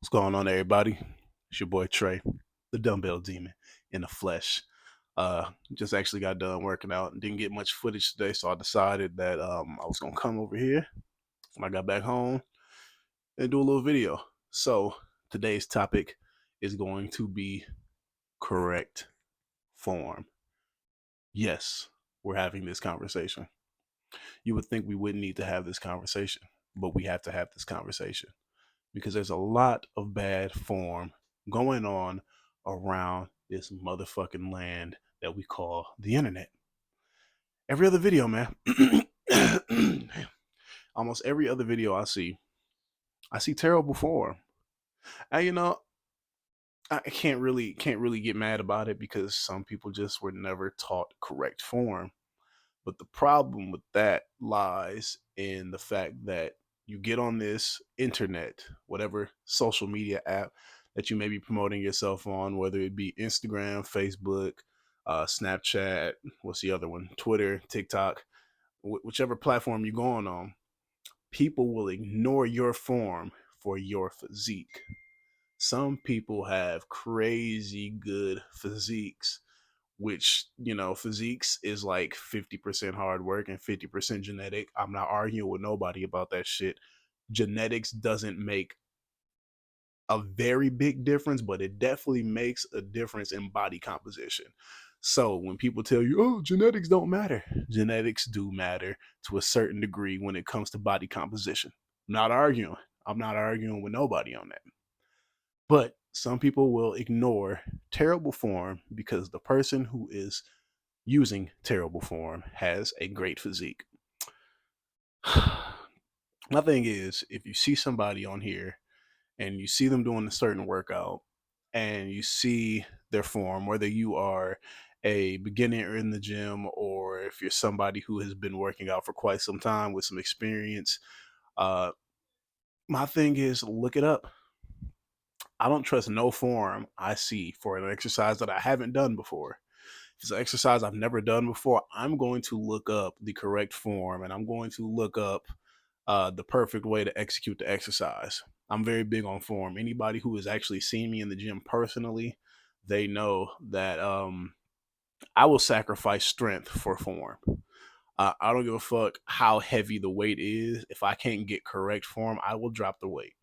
What's going on, everybody? It's your boy Trey, the dumbbell demon in the flesh. Just actually got done working out and didn't get much footage today, so I decided that I was gonna come over here when I got back home and do a little video. So today's topic is going to be correct form. Yes, we're having this conversation. You would think we wouldn't need to have this conversation, but we have to have this conversation because there's a lot of bad form going on around this motherfucking land that we call the internet. Every other video, man. Almost every other video I see terrible form. And I can't really get mad about it because some people just were never taught correct form. But the problem with that lies in the fact that you get on this internet, whatever social media app that you may be promoting yourself on, whether it be Instagram, Facebook, Snapchat, what's the other one? Twitter, TikTok, whichever platform you're going on, people will ignore your form for your physique. Some people have crazy good physiques, which physiques is like 50% hard work and 50% genetic. I'm not arguing with nobody about that shit. Genetics doesn't make a very big difference, but it definitely makes a difference in body composition. So when people tell you, oh, genetics don't matter, genetics do matter to a certain degree when it comes to body composition. I'm not arguing with nobody on that. But some people will ignore terrible form because the person who is using terrible form has a great physique. My thing is, if you see somebody on here and you see them doing a certain workout and you see their form, whether you are a beginner in the gym or if you're somebody who has been working out for quite some time with some experience, uh, my thing is look it up. I don't trust no form I see for an exercise that I haven't done before. If it's an exercise I've never done before, I'm going to look up the correct form and I'm going to look up the perfect way to execute the exercise. I'm very big on form. Anybody who has actually seen me in the gym personally, they know that I will sacrifice strength for form. I don't give a fuck how heavy the weight is. If I can't get correct form, I will drop the weight,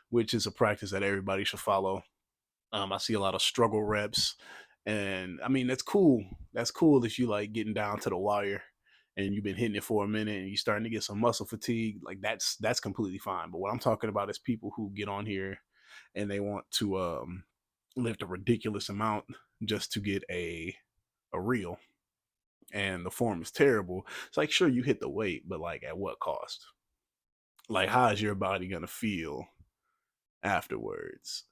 which is a practice that everybody should follow. I see a lot of struggle reps, and I mean that's cool. That's cool if you like getting down to the wire and you've been hitting it for a minute and you're starting to get some muscle fatigue. Like that's completely fine. But what I'm talking about is people who get on here and they want to lift a ridiculous amount just to get a reel, and the form is terrible. It's like sure you hit the weight, but like at what cost? Like how is your body gonna feel afterwards?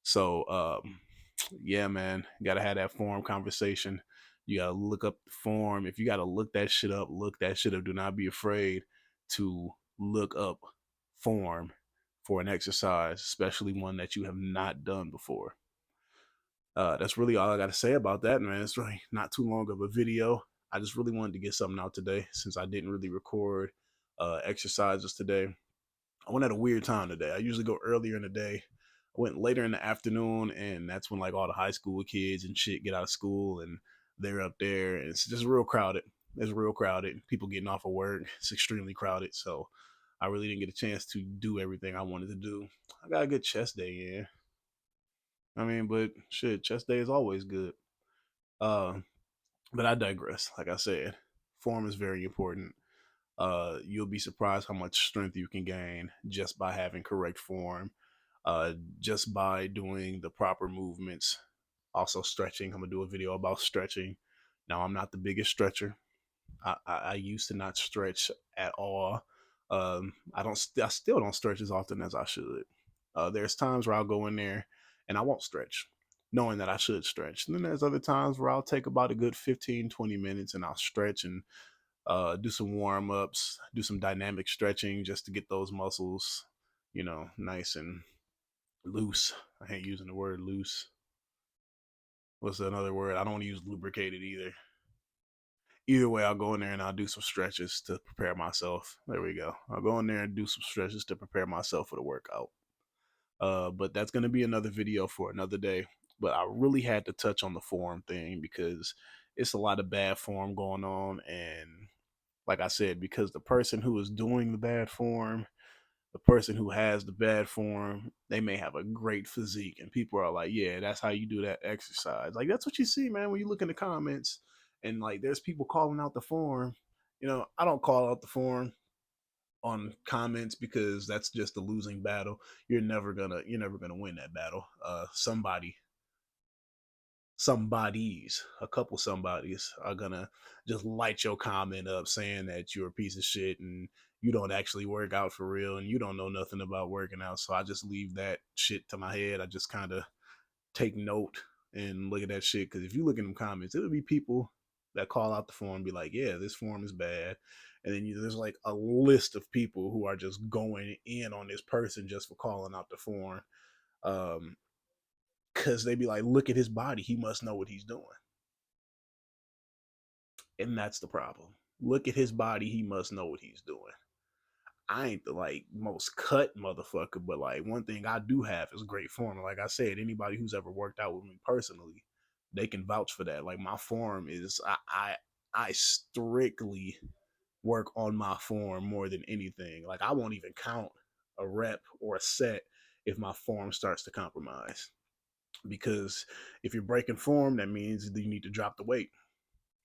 So yeah, man, you gotta have that form conversation. You gotta look up the form. If you gotta look that shit up, look that shit up. Do not be afraid to look up form for an exercise, especially one that you have not done before. That's really all I gotta say about that, man. It's really not too long of a video. I just really wanted to get something out today since I didn't really record exercises today. I went at a weird time today. I usually go earlier in the day. I went later in the afternoon, and that's when like all the high school kids and shit get out of school, and they're up there, and it's just real crowded. It's real crowded. People getting off of work. It's extremely crowded. So I really didn't get a chance to do everything I wanted to do. I got a good chest day in. I mean, but shit, chest day is always good. Uh, but I digress. Like I said, form is very important. You'll be surprised how much strength you can gain just by having correct form, just by doing the proper movements. Also, stretching. I'm gonna do a video about stretching. Now, I'm not the biggest stretcher. I used to not stretch at all. I don't. I still don't stretch as often as I should. There's times where I'll go in there and I won't stretch, knowing that I should stretch. And then there's other times where I'll take about a good 15, 20 minutes and I'll stretch and do some warm ups, do some dynamic stretching just to get those muscles, nice and loose. I hate using the word loose. What's another word? I don't want to use lubricated either. Either way, I'll go in there and I'll do some stretches to prepare myself. There we go. I'll go in there and do some stretches to prepare myself for the workout. But that's going to be another video for another day. But I really had to touch on the forum thing because it's a lot of bad form going on. And like I said, because the person who is doing the bad form, the person who has the bad form, they may have a great physique, and people are like, "Yeah, that's how you do that exercise." Like that's what you see, man, when you look in the comments, and like there's people calling out the form. I don't call out the form on comments because that's just a losing battle. You're never gonna win that battle. Somebody's a couple somebodies are gonna just light your comment up saying that you're a piece of shit and you don't actually work out for real and you don't know nothing about working out. So I just leave that shit to my head. I just kind of take note and look at that shit, because if you look in them comments, it'll be people that call out the form and be like, yeah, this form is bad. And then there's like a list of people who are just going in on this person just for calling out the form. um because they be like, look at his body, he must know what he's doing. And that's the problem. Look at his body, he must know what he's doing. I ain't the like most cut motherfucker, but like one thing I do have is great form. Like I said, anybody who's ever worked out with me personally, they can vouch for that. Like my form is I strictly work on my form more than anything. Like I won't even count a rep or a set if my form starts to compromise. Because if you're breaking form, that means you need to drop the weight.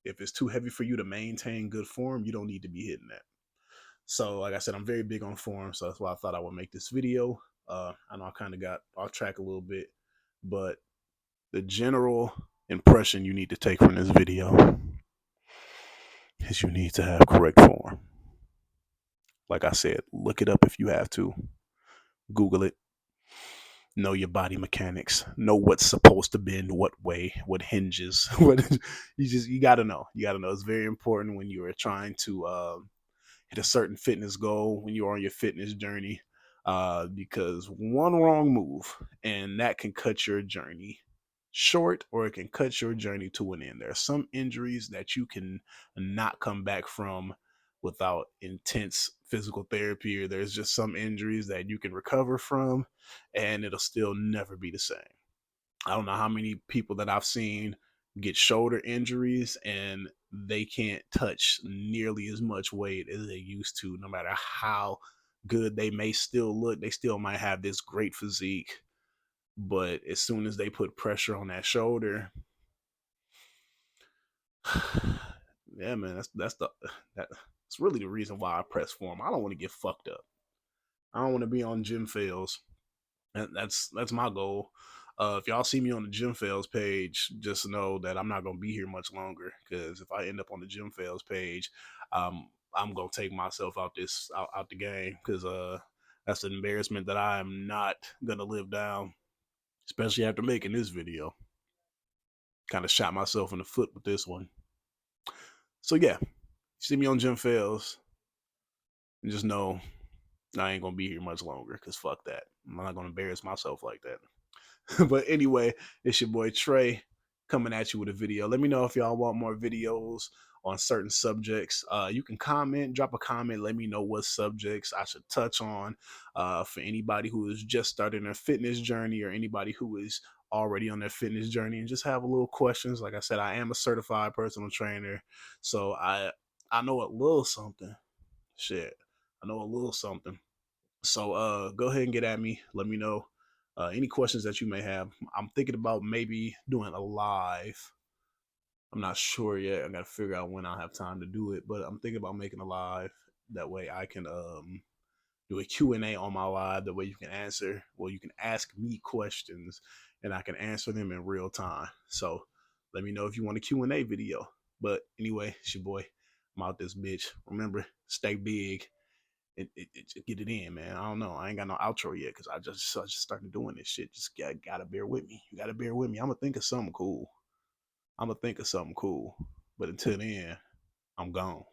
If it's too heavy for you to maintain good form, you don't need to be hitting that. So, like I said, I'm very big on form, so that's why I thought I would make this video. I know I kind of got off track a little bit, but the general impression you need to take from this video is you need to have correct form. Like I said, look it up if you have to. Google it. Know your body mechanics. Know what's supposed to bend what way, what hinges. What you gotta know. You gotta know. It's very important when you are trying to hit a certain fitness goal, when you're on your fitness journey, because one wrong move and that can cut your journey short, or it can cut your journey to an end. There are some injuries that you can not come back from without intense physical therapy, or there's just some injuries that you can recover from and it'll still never be the same. I don't know how many people that I've seen get shoulder injuries and they can't touch nearly as much weight as they used to. No matter how good they may still look, they still might have this great physique. But as soon as they put pressure on that shoulder, yeah, man, that's really the reason why I press form. I don't want to get fucked up. I don't want to be on gym fails. That's my goal. If y'all see me on the Gym Fails page, just know that I'm not gonna be here much longer. Because if I end up on the Gym Fails page, I'm gonna take myself out the game. Because that's an embarrassment that I am not gonna live down, especially after making this video. Kind of shot myself in the foot with this one. So yeah, see me on Gym Fails, and just know I ain't gonna be here much longer. Because fuck that, I'm not gonna embarrass myself like that. But anyway, it's your boy Trey coming at you with a video. Let me know if y'all want more videos on certain subjects. You can comment, drop a comment, let me know what subjects I should touch on, for anybody who is just starting their fitness journey or anybody who is already on their fitness journey and just have a little questions. Like I said, I am a certified personal trainer, so I know a little something. Shit, I know a little something. So go ahead and get at me. Let me know any questions that you may have. I'm thinking about maybe doing a live. I'm not sure yet. I got to figure out when I'll have time to do it, but I'm thinking about making a live. That way I can do a Q&A on my live. That way you can answer, well, you can ask me questions and I can answer them in real time. So let me know if you want a Q&A video. But anyway, it's your boy. I'm out this bitch. Remember, stay big. Get it in, man. I don't know. I ain't got no outro yet because I just started doing this shit. Just gotta bear with me. You gotta bear with me. I'm gonna think of something cool. I'm gonna think of something cool. But until then, I'm gone.